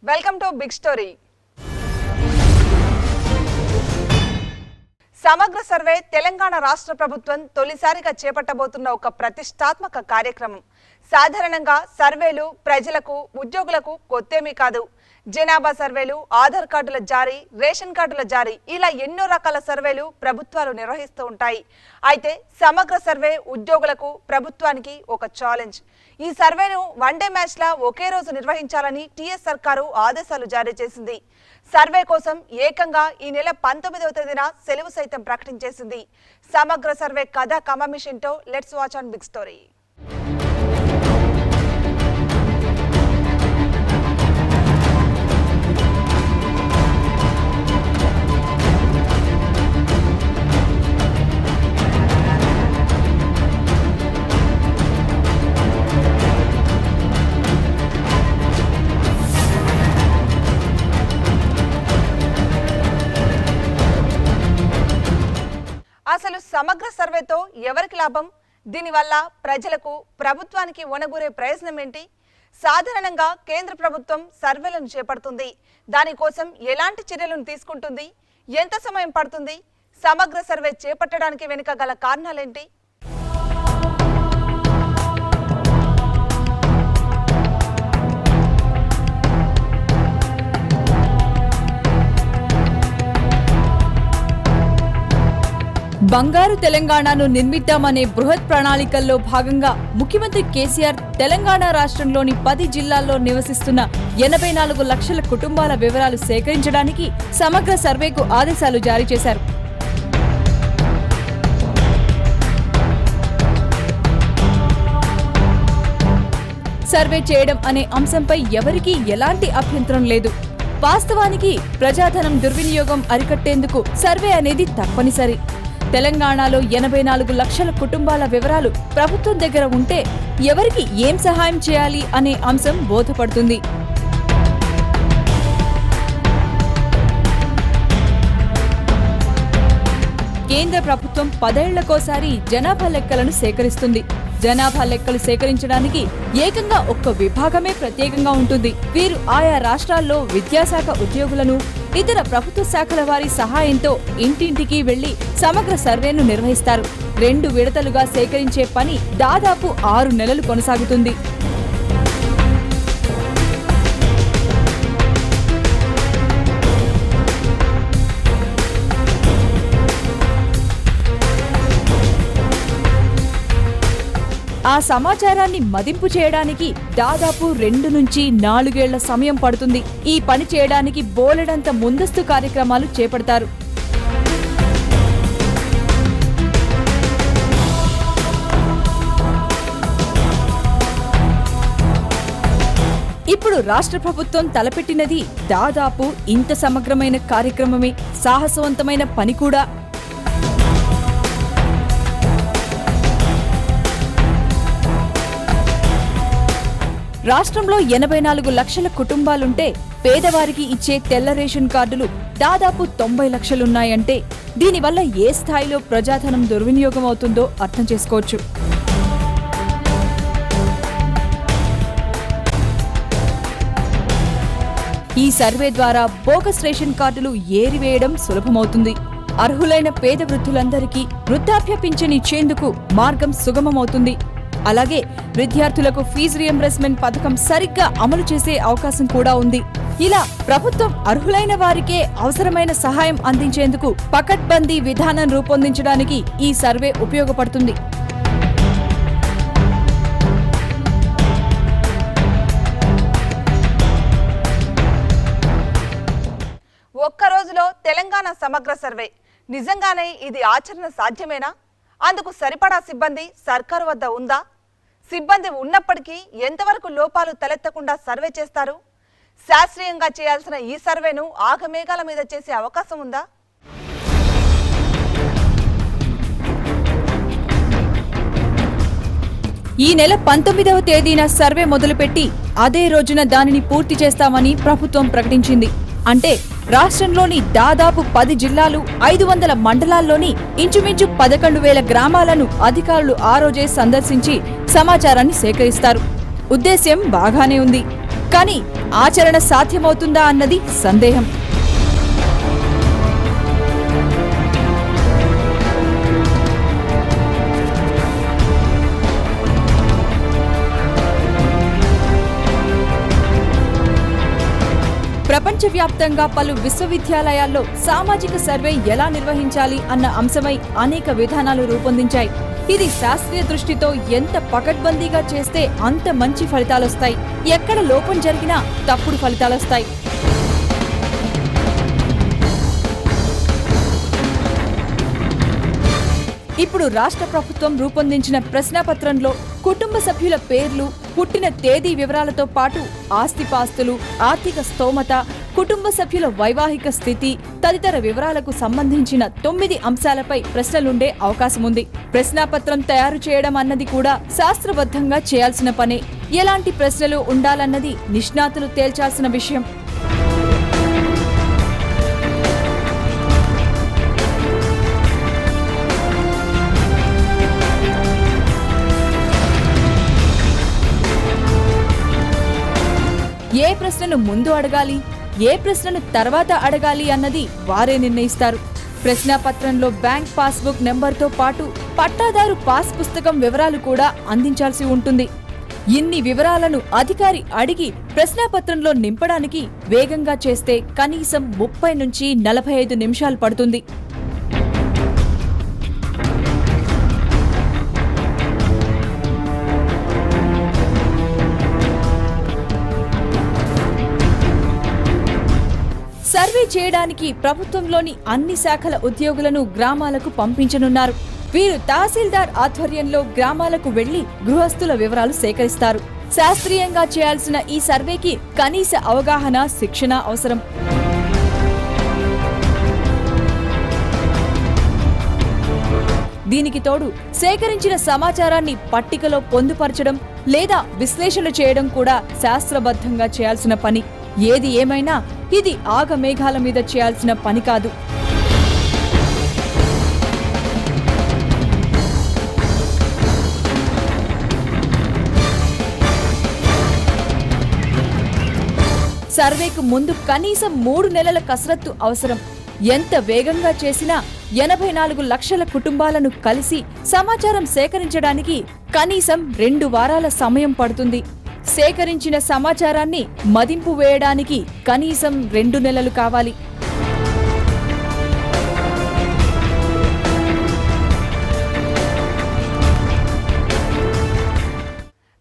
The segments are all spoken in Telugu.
Welcome to big story. సమగ్ర సర్వే తెలంగాణ రాష్ట్ర ప్రభుత్వం తొలిసారిగా చేపట్టబోతున్న ఒక ప్రతిష్టాత్మక కార్యక్రమం. సాధారణంగా సర్వేలు ప్రజలకు, ఉద్యోగులకు కొత్తేమీ కాదు. జనాభా సర్వేలు, ఆధార్ కార్డుల జారీ, రేషన్ కార్డుల జారీ, ఇలా ఎన్నో రకాల సర్వేలు ప్రభుత్వాలు నిర్వహిస్తూ ఉంటాయి. అయితే సమగ్ర సర్వే ఉద్యోగులకు, ప్రభుత్వానికి ఒక ఛాలెంజ్. ఈ సర్వేను వన్డే మ్యాచ్ లా ఒకే రోజు నిర్వహించాలని టీఎస్ సర్కారు ఆదేశాలు జారీ చేసింది. సర్వే కోసం ఏకంగా ఈ నెల 19వ తేదీన సెలవు సైతం ప్రకటించేసింది. సమగ్ర సర్వే కథ కమమిషన్తో let's watch on big story. అసలు సమగ్ర సర్వేతో ఎవరికి లాభం? దీనివల్ల ప్రజలకు, ప్రభుత్వానికి ఒనగూరే ప్రయోజనం ఏంటి? సాధారణంగా కేంద్ర ప్రభుత్వం సర్వేలను చేపడుతుంది. దానికోసం ఎలాంటి చర్యలను తీసుకుంటుంది? ఎంత సమయం పడుతుంది? సమగ్ర సర్వే చేపట్టడానికి వెనుక గల కారణాలేంటి? బంగారు తెలంగాణను నిర్మిద్దామనే బృహత్ ప్రణాళికల్లో భాగంగా ముఖ్యమంత్రి కేసీఆర్ తెలంగాణ రాష్ట్రంలోని 10 జిల్లాల్లో నివసిస్తున్న 84 లక్షల కుటుంబాల వివరాలు సేకరించడానికి సమగ్ర సర్వేకు ఆదేశాలు జారీ చేశారు. సర్వే చేయడం అనే అంశంపై ఎవరికీ ఎలాంటి అభ్యంతరం లేదు. వాస్తవానికి ప్రజాధనం దుర్వినియోగం అరికట్టేందుకు సర్వే అనేది తప్పనిసరి. తెలంగాణలో 84 లక్షల కుటుంబాల వివరాలు ప్రభుత్వం దగ్గర ఉంటే ఎవరికి ఏం సహాయం చేయాలి అనే అంశం బోధపడుతుంది. కేంద్ర ప్రభుత్వం 10 ఏళ్లకోసారి జనాభా లెక్కలను సేకరిస్తుంది. జనాభా లెక్కలు సేకరించడానికి ఏకంగా ఒక్క విభాగమే ప్రత్యేకంగా ఉంటుంది. వీరు ఆయా రాష్ట్రాల్లో విద్యాశాఖ ఉద్యోగులను, ఇతర ప్రభుత్వ శాఖల వారి సహాయంతో ఇంటింటికి వెళ్లి సమగ్ర సర్వేను నిర్వహిస్తారు. 2 విడతలుగా సేకరించే పని దాదాపు 6 నెలలు కొనసాగుతుంది. ఆ సమాచారాన్ని మదింపు చేయడానికి దాదాపు 2 నుంచి 4 ఏళ్ల సమయం పడుతుంది. ఈ పని చేయడానికి బోలెడంత ముందస్తు కార్యక్రమాలు చేపడతారు. ఇప్పుడు రాష్ట్ర ప్రభుత్వం తలపెట్టినది దాదాపు ఇంత సమగ్రమైన కార్యక్రమమే, సాహసవంతమైన పని కూడా. రాష్ట్రంలో 84 లక్షల కుటుంబాలుంటే పేదవారికి ఇచ్చే తెల్ల రేషన్ కార్డులు దాదాపు 90 లక్షలున్నాయంటే దీనివల్ల ఏ స్థాయిలో ప్రజాధనం దుర్వినియోగం అవుతుందో అర్థం చేసుకోవచ్చు. ఈ సర్వే ద్వారా బోగస్ రేషన్ కార్డులు ఏరివేయడం సులభమవుతుంది. అర్హులైన పేద వృద్ధులందరికీ వృద్ధాప్య పింఛన్ ఇచ్చేందుకు మార్గం సుగమమవుతుంది. అలాగే విద్యార్థులకు ఫీజు రియంబర్స్మెంట్ పథకం సరిగ్గా అమలు చేసే అవకాశం కూడా ఉంది. ఇలా ప్రభుత్వం అర్హులైన వారికే అవసరమైన సహాయం అందించేందుకు పకడ్బందీ విధానం రూపొందించడానికి ఈ సర్వే ఉపయోగపడుతుంది. ఒక్క రోజులో తెలంగాణ సమగ్ర సర్వే, నిజంగానే ఇది ఆచరణ సాధ్యమేనా? అందుకు సరిపడా సిబ్బంది సర్కారు వద్ద ఉందా? సిబ్బంది ఉన్నప్పటికీ ఎంతవరకు లోపాలు తలెత్తకుండా సర్వే చేస్తారు? శాస్త్రీయంగా చేయాల్సిన ఈ సర్వేను ఆగమేఘాల మీద చేసే అవకాశం ఉందా? ఈ నెల 19వ తేదీన సర్వే మొదలుపెట్టి అదే రోజున దానిని పూర్తి చేస్తామని ప్రభుత్వం ప్రకటించింది. అంటే రాష్ట్రంలోని దాదాపు 10 జిల్లాలు, 500 మండలాల్లోని ఇంచుమించు 11,000 గ్రామాలను అధికారులు ఆ రోజే సందర్శించి సమాచారాన్ని సేకరిస్తారు. ఉద్దేశ్యం బాగానే ఉంది. కానీ ఆచరణ సాధ్యమవుతుందా అన్నది సందేహం. ప్రపంచవ్యాప్తంగా పలు విశ్వవిద్యాలయాల్లో సామాజిక సర్వే ఎలా నిర్వహించాలి అన్న అంశమై అనేక విధానాలు రూపొందించాయి. ఇది శాస్త్రీయ దృష్టితో ఎంత పకడ్బందీగా చేస్తే అంత మంచి ఫలితాలొస్తాయి. ఎక్కడ లోపం జరిగినా తప్పుడు ఫలితాలొస్తాయి. ఇప్పుడు రాష్ట్ర ప్రభుత్వం రూపొందించిన ప్రశ్నాపత్రంలో కుటుంబ సభ్యుల పేర్లు, పుట్టిన తేదీ వివరాలతో పాటు ఆస్తిపాస్తులు, ఆర్థిక స్తోమత, కుటుంబ సభ్యుల వైవాహిక స్థితి తదితర వివరాలకు సంబంధించిన 9 అంశాలపై ప్రశ్నలుండే అవకాశముంది. ప్రశ్నాపత్రం తయారు చేయడం అన్నది కూడా శాస్త్రబద్ధంగా చేయాల్సిన పనే. ఎలాంటి ప్రశ్నలు ఉండాలన్నది నిష్ణాతులు తేల్చాల్సిన విషయం. ఏ ప్రశ్నను ముందు అడగాలి, ఏ ప్రశ్నను తర్వాత అడగాలి అన్నది వారే నిర్ణయిస్తారు. ప్రశ్నాపత్రంలో బ్యాంక్ పాస్బుక్ నెంబర్తో పాటు పట్టాదారు పాస్ పుస్తకం వివరాలు కూడా అందించాల్సి ఉంటుంది. ఇన్ని వివరాలను అధికారి అడిగి ప్రశ్నాపత్రంలో నింపడానికి వేగంగా చేస్తే కనీసం 30 నుంచి 45 నిమిషాలు పడుతుంది. సర్వే చేయడానికి ప్రభుత్వంలోని అన్ని శాఖల ఉద్యోగులను గ్రామాలకు పంపించనున్నారు. వీరు తహసీల్దార్ ఆధ్వర్యంలో గ్రామాలకు వెళ్లి గృహస్థుల వివరాలు సేకరిస్తారు. శాస్త్రీయంగా చేయాల్సిన ఈ సర్వేకి కనీస అవగాహన, శిక్షణ అవసరం. దీనికి తోడు సేకరించిన సమాచారాన్ని పట్టికలో పొందుపరచడం లేదా విశ్లేషణ చేయడం కూడా శాస్త్రబద్ధంగా చేయాల్సిన పని. ఏది ఏమైనా ఇది ఆగమేఘాల మీద చేయాల్సిన పని కాదు. సర్వేకు ముందు కనీసం 3 నెలల కసరత్తు అవసరం. ఎంత వేగంగా చేసినా 84 లక్షల కుటుంబాలను కలిసి సమాచారం సేకరించడానికి కనీసం 2 వారాల సమయం పడుతుంది. సేకరించిన సమాచారాన్ని మదింపు వేయడానికి కనీసం 2 నెలలు కావాలి.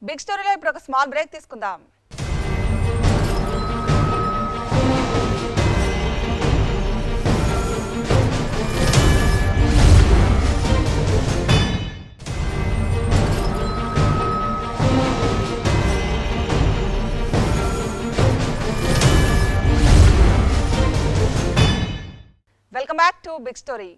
బిగ్ స్టోరీలో ఇప్పుడు ఒక స్మాల్ బ్రేక్ తీసుకుందాం. Welcome back to big story.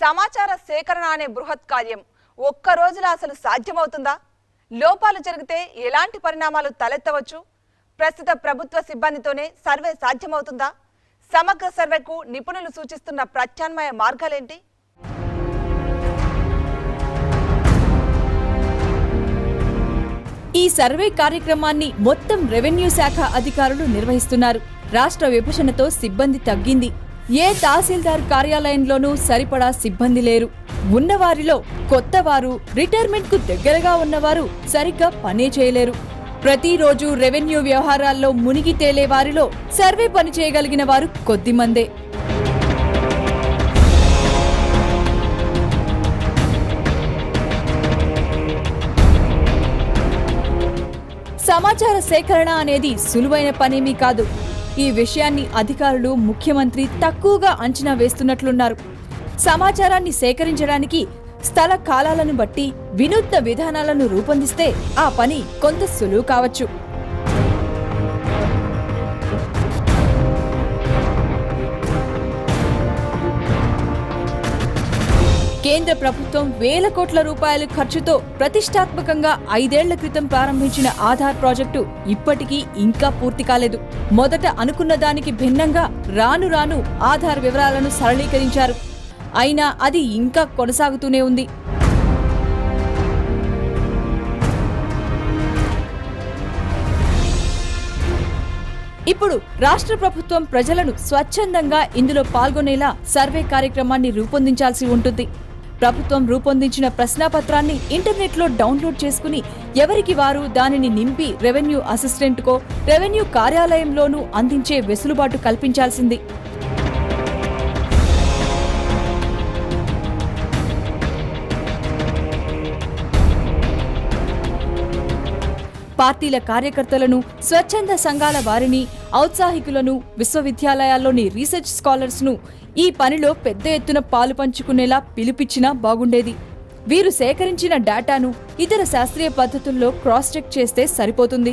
సమాచార సేకరణ అనే బృహత్ కార్యం ఒక్క రోజులో అసలు సాధ్యమవుతుందా? లోపాలు జరిగితే ఎలాంటి పరిణామాలు తలెత్తవచ్చు? ప్రస్తుత ప్రభుత్వ సిబ్బందితోనే సర్వే సాధ్యమవుతుందా? సమగ్ర సర్వేకు నిపుణులు సూచిస్తున్న ప్రత్యామ్నాయ మార్గాలేంటి? ఈ సర్వే కార్యక్రమాన్ని మొత్తం రెవెన్యూ శాఖ అధికారులు నిర్వహిస్తున్నారు. రాష్ట్ర విభజనతో సిబ్బంది తగ్గింది. ఏ తహసీల్దార్ కార్యాలయంలోనూ సరిపడా సిబ్బంది లేరు. ఉన్నవారిలో కొత్తవారు, రిటైర్మెంట్ కు దగ్గరగా ఉన్నవారు సరిగ్గా పనే చేయలేరు. ప్రతిరోజు రెవెన్యూ వ్యవహారాల్లో మునిగి తేలే వారిలో సర్వే పని చేయగలిగిన వారు కొద్దిమందే. సమాచార సేకరణ అనేది సులువైన పనేమీ కాదు. ఈ విషయాన్ని అధికారులు, ముఖ్యమంత్రి తక్కువగా అంచనా వేస్తున్నట్లున్నారు. సమాచారాన్ని సేకరించడానికి స్థల కాలాలను బట్టి వినూత్న విధానాలను రూపొందిస్తే ఆ పని కొంత సులువు కావచ్చు. కేంద్ర ప్రభుత్వం వేల కోట్ల రూపాయల ఖర్చుతో ప్రతిష్టాత్మకంగా 5 ఏళ్ల క్రితం ప్రారంభించిన ఆధార్ ప్రాజెక్టు ఇప్పటికీ ఇంకా పూర్తి కాలేదు. మొదట అనుకున్న దానికి భిన్నంగా రాను రాను ఆధార్ వివరాలను సరళీకరించారు. అయినా అది ఇంకా కొనసాగుతూనే ఉంది. ఇప్పుడు రాష్ట్ర ప్రభుత్వం ప్రజలను స్వచ్ఛందంగా ఇందులో పాల్గొనేలా సర్వే కార్యక్రమాన్ని రూపొందించాల్సి ఉంటుంది. ప్రభుత్వం రూపొందించిన ప్రశ్నాపత్రాన్ని ఇంటర్నెట్లో డౌన్లోడ్ చేసుకుని ఎవరికి వారు దానిని నింపి రెవెన్యూ అసిస్టెంట్కో రెవెన్యూ కార్యాలయంలోనూ అందించే వెసులుబాటు కల్పించాల్సింది. పార్టీల కార్యకర్తలను, స్వచ్ఛంద సంఘాల వారిని, ఔత్సాహికులను, విశ్వవిద్యాలయాల్లోని రీసెర్చ్ స్కాలర్స్ ను ఈ పనిలో పెద్ద ఎత్తున పాలు పంచుకునేలా పిలుపిచ్చినా బాగుండేది. వీరు సేకరించిన డేటాను ఇతర శాస్త్రీయ పద్ధతుల్లో క్రాస్ చెక్ చేస్తే సరిపోతుంది.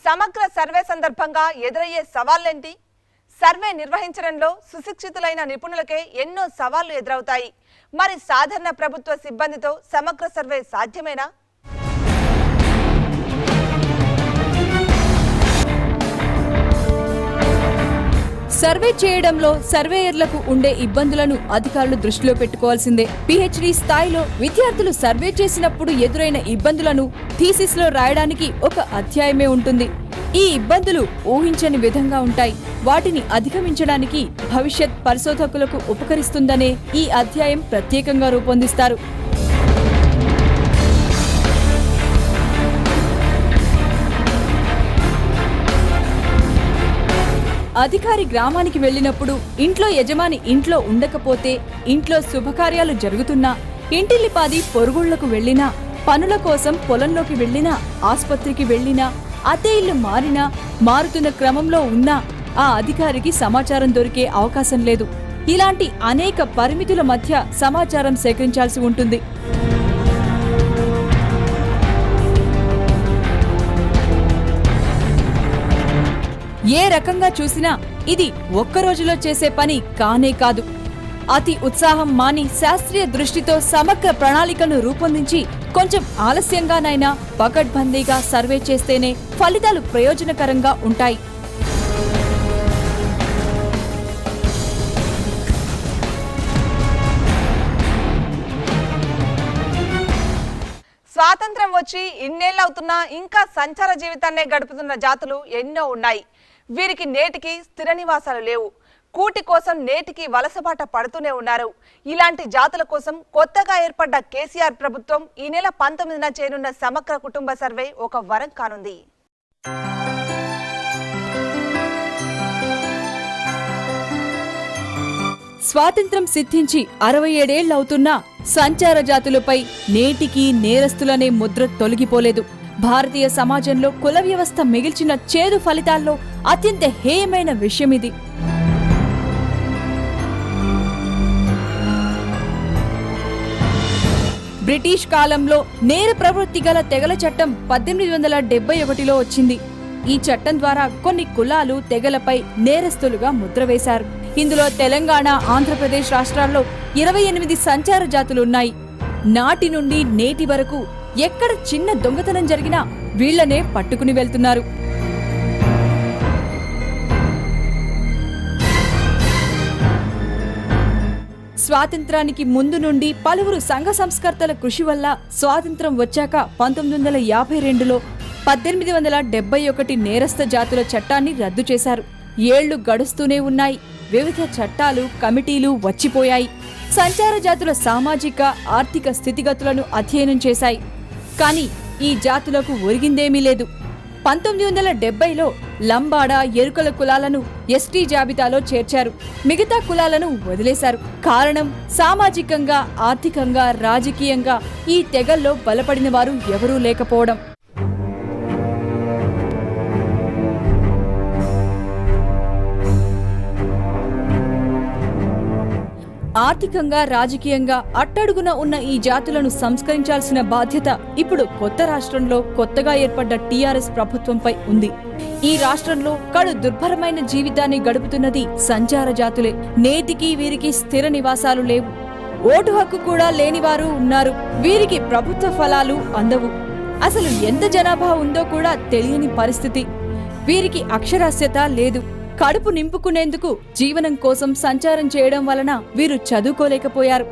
సమగ్ర సర్వే సందర్భంగా ఎదురయ్యే సవాళ్లేంటి? సర్వే నిర్వహించడంలో సుశిక్షితులైన నిపుణులకే ఎన్నో సవాళ్లు ఎదురవుతాయి. మరి సాధారణ ప్రభుత్వ సిబ్బందితో సమగ్ర సర్వే సాధ్యమేనా? సర్వే చేయడంలో సర్వేయర్లకు ఉండే ఇబ్బందులను అధికారులు దృష్టిలో పెట్టుకోవాల్సిందే. పిహెచ్డి స్థాయిలో విద్యార్థులు సర్వే చేసినప్పుడు ఎదురైన ఇబ్బందులను థీసిస్లో రాయడానికి ఒక అధ్యాయమే ఉంటుంది. ఈ ఇబ్బందులు ఊహించని విధంగా ఉంటాయి. వాటిని అధిగమించడానికి భవిష్యత్ పరిశోధకులకు ఉపకరిస్తుందనే ఈ అధ్యాయం ప్రత్యేకంగా రూపొందిస్తారు. అధికారి గ్రామానికి వెళ్లినప్పుడు ఇంట్లో యజమాని ఇంట్లో ఉండకపోతే, ఇంట్లో శుభకార్యాలు జరుగుతున్నా, ఇంటిల్లిపాది పొరుగుళ్లకు వెళ్లినా, పనుల కోసం పొలంలోకి వెళ్లినా, ఆస్పత్రికి వెళ్లినా, అతే ఇల్లు మారినా, మారుతున్న క్రమంలో ఉన్నా ఆ అధికారికి సమాచారం దొరికే అవకాశం లేదు. ఇలాంటి అనేక పరిమితుల మధ్య సమాచారం సేకరించాల్సి ఉంటుంది. ఏ రకంగా చూసినా ఇది ఒక్కరోజులో చేసే పని కానే కాదు. అతి ఉత్సాహం మాని శాస్త్రీయ దృష్టితో సమగ్ర ప్రణాళికను రూపొందించి కొంచెం ఆలస్యంగానైనా పకడ్బందీగా సర్వే చేస్తేనే ఫలితాలు ప్రయోజనకరంగా ఉంటాయి. స్వాతంత్రం వచ్చి ఇన్నేళ్లవుతున్నా ఇంకా సంచార జీవితాన్నే గడుపుతున్న జాతులు ఎన్నో ఉన్నాయి. వీరికి నేటికి స్థిర నివాసాలు లేవు. కూటి కోసం నేటికి వలసబాట పడుతూనే ఉన్నారు. ఇలాంటి జాతుల కోసం కొత్తగా ఏర్పడ్డ కేసీఆర్ ప్రభుత్వం ఈ నెల 19న చేయనున్న సమగ్ర కుటుంబ సర్వే ఒక వరం కానుంది. స్వాతంత్రం సిద్ధించి 67 ఏళ్లవుతున్నా సంచార జాతులపై నేటికి నేరస్తులనే ముద్ర తొలగిపోలేదు. భారతీయ సమాజంలో కుల వ్యవస్థ మిగిల్చిన చేదు ఫలితాల్లో అత్యంత హేయమైన విషయమిది. బ్రిటిష్ కాలంలో నేర ప్రవృత్తి గల తెగల చట్టం 1871లో వచ్చింది. ఈ చట్టం ద్వారా కొన్ని కులాలు, తెగలపై నేరస్తులుగా ముద్ర వేశారు. ఇందులో తెలంగాణ, ఆంధ్రప్రదేశ్ రాష్ట్రాల్లో 28 సంచార జాతులున్నాయి. నాటి నుండి నేటి వరకు ఎక్కడ చిన్న దొంగతనం జరిగినా వీళ్లనే పట్టుకుని వెళ్తున్నారు. స్వాతంత్రానికి ముందు నుండి పలువురు సంఘ సంస్కర్తల కృషి వల్ల స్వాతంత్రం వచ్చాక 1952లో 1871 నేరస్థ జాతుల చట్టాన్ని రద్దు చేశారు. ఏళ్లు గడుస్తూనే ఉన్నాయి. వివిధ చట్టాలు, కమిటీలు వచ్చిపోయాయి. సంచార జాతుల సామాజిక, ఆర్థిక స్థితిగతులను అధ్యయనం చేశాయి. కానీ ఈ జాతులకు ఒరిగిందేమీ లేదు. 1970లో లంబాడ, ఎరుకల కులాలను ఎస్టీ జాబితాలో చేర్చారు. మిగతా కులాలను వదిలేశారు. కారణం సామాజికంగా, ఆర్థికంగా, రాజకీయంగా ఈ తెగల్లో బలపడిన వారు ఎవరూ లేకపోవడం. ఆర్థికంగా రాజకీయంగా అట్టడుగున ఉన్న ఈ జాతులను సంస్కరించాల్సిన బాధ్యత ఇప్పుడు కొత్త రాష్ట్రంలో కొత్తగా ఏర్పడ్డ టీఆర్ఎస్ ప్రభుత్వంపై ఉంది. ఈ రాష్ట్రంలో కడు దుర్భరమైన జీవితాన్ని గడుపుతున్నది సంచార జాతులే. నేటికి వీరికి స్థిర నివాసాలు లేవు. ఓటు హక్కు కూడా లేనివారు ఉన్నారు. వీరికి ప్రభుత్వ ఫలాలు అందవు. అసలు ఎంత జనాభా ఉందో కూడా తెలియని పరిస్థితి. వీరికి అక్షరాస్యత లేదు. కడుపు నింపుకునేందుకు జీవనం కోసం సంచారం చేయడం వలన వీరు చదువుకోలేకపోయారు.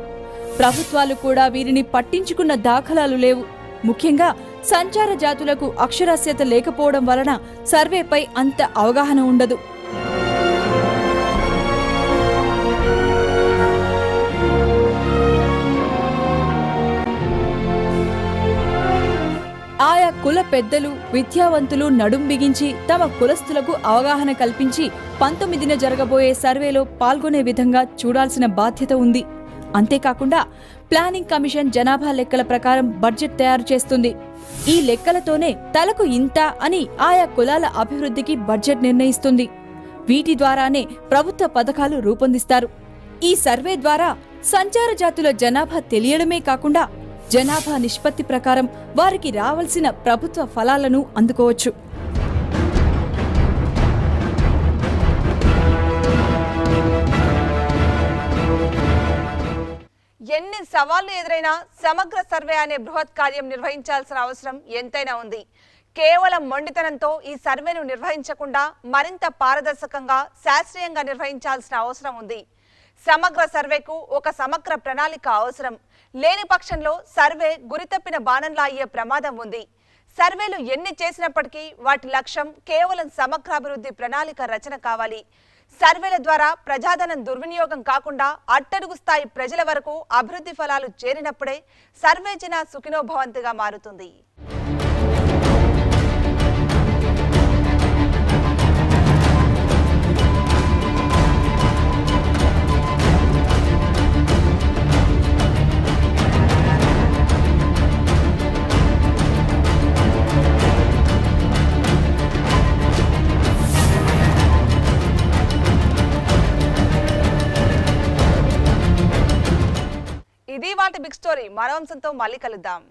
ప్రభుత్వాలు కూడా వీరిని పట్టించుకున్న దాఖలాలు లేవు. ముఖ్యంగా సంచార జాతులకు అక్షరాస్యత లేకపోవడం వలన సర్వేపై అంత అవగాహన ఉండదు. ఆయా కుల పెద్దలు విద్యావంతులు నడుం బిగించి తమ కులస్తులకు అవగాహన కల్పించి 19న జరగబోయే సర్వేలో పాల్గొనే విధంగా చూడాల్సిన బాధ్యత ఉంది. అంతేకాకుండా ప్లానింగ్ కమిషన్ జనాభా లెక్కల ప్రకారం బడ్జెట్ తయారు చేస్తుంది. ఈ లెక్కలతోనే తలకు ఇంత అని ఆయా కులాల అభివృద్ధికి బడ్జెట్ నిర్ణయిస్తుంది. వీటి ద్వారానే ప్రభుత్వ పథకాలు రూపొందిస్తారు. ఈ సర్వే ద్వారా సంచార జాతుల జనాభా తెలియడమే కాకుండా జనాభా నిష్పత్తి ప్రకారం వారికి రావాల్సిన ప్రభుత్వ ఫలాలను అందుకోవచ్చు. ఎన్ని సవాళ్లు ఎదురైనా సమగ్ర సర్వే అనే బృహత్ కార్యం నిర్వహించాల్సిన అవసరం ఎంతైనా ఉంది. కేవలం మొండితనంతో ఈ సర్వేను నిర్వహించకుండా మరింత పారదర్శకంగా శాస్త్రీయంగా నిర్వహించాల్సిన అవసరం ఉంది. సమగ్ర సర్వేకు ఒక సమగ్ర ప్రణాళిక అవసరం. లేని పక్షంలో సర్వే గురితప్పిన బాణంలా అయ్యే ప్రమాదం ఉంది. సర్వేలు ఎన్ని చేసినప్పటికీ వాటి లక్ష్యం కేవలం సమగ్రాభివృద్ధి ప్రణాళిక రచన కావాలి. సర్వేల ద్వారా ప్రజాధనం దుర్వినియోగం కాకుండా అట్టడుగు స్థాయి ప్రజల వరకు అభివృద్ధి ఫలాలు చేరినప్పుడే సర్వే జన సుఖినో భవంతుగా మారుతుంది. ఇది వాటి బిగ్ స్టోరీ. మరో అంశంతో మళ్ళీ కలుద్దాం.